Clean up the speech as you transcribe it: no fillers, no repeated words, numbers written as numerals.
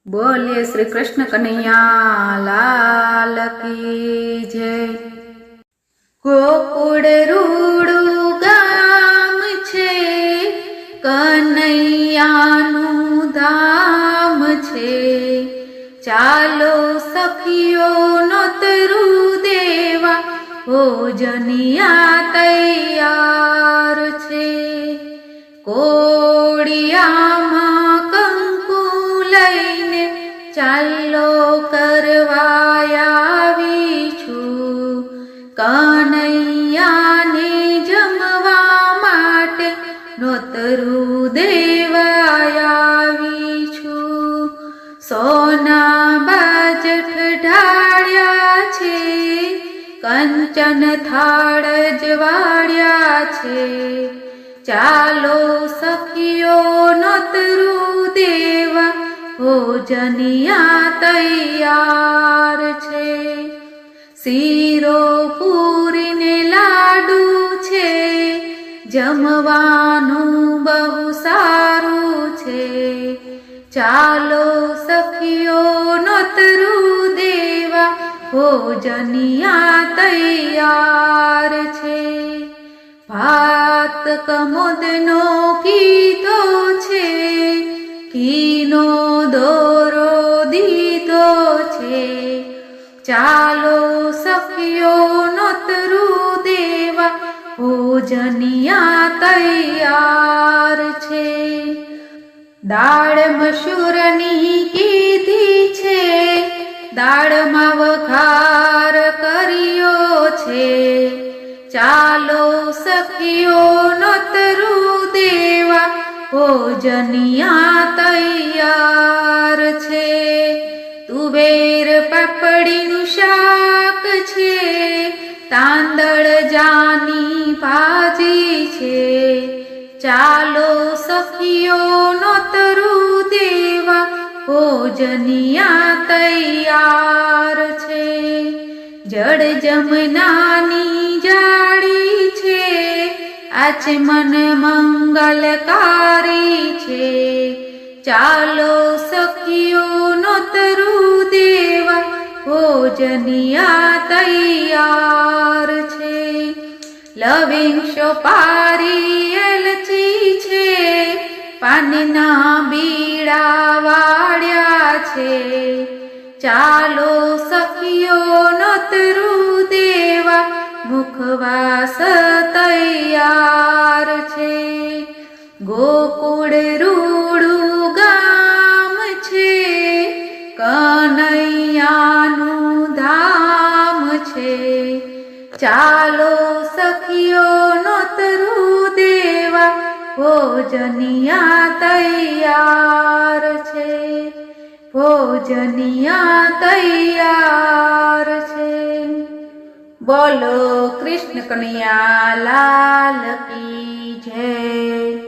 बोलिए श्री कृष्ण कन्हैया लाल की जय। गोकुळ रूडू गाम छे, कन्हैयानु धाम छे। चालो सखियो नोतरू देवा, भोजनिया तैयार छे। कोडियामा कंकु लईने चालो करवाया वीछू। कन्हैयाने जमवा माटे नोतरू देवाया वीछू। सोना बाजठ ढाळ्या छे, कंचन थाळ जवाड्या छे। चालो सखियो नोतरू देवा, भोजनिया तैयार छे। सीरो पूरी ने लाडू छे, जमवानु बहु सारू छे। चालो सखियो नोतरू देवा, भोजनिया तैयार छे। भात कमोदनो कीधो छे, घीनो दोरो दीधो छे। चालो सखियो नोतरू देवा, भोजनिया तैयार छे। दाळ मसूरनी कीधी छे, दाळमा वघार कर्यो छे। चालो सखियो नोतरू देवा, भोजनिया तैयार छे। तुवेर पापड़ीनु शाक छे, तांदळ जानी भाजी छे। चालो सखियो नोतरू देवा, भोजनिया तैयार छे। जड़ जमनानी जाड़ी छे, आचमन मंगलकारी छे। चालो सखियो नोतरू देवा, भोजनिया तैयार छे। लविंग सोपारी एलची छे, पानना बीड़ा वाड्या छे। चालो सखियो नोतरू देवा, मुखवास तैयार छे। गोकुळ रूडू गाम छे, कन्हैयानु धाम छे। चालो सखियो नोतरू देवा, भोजनिया तैयार छे। भोजनिया तैयार छे। बोलो कृष्ण कन्हैया लाल की जय।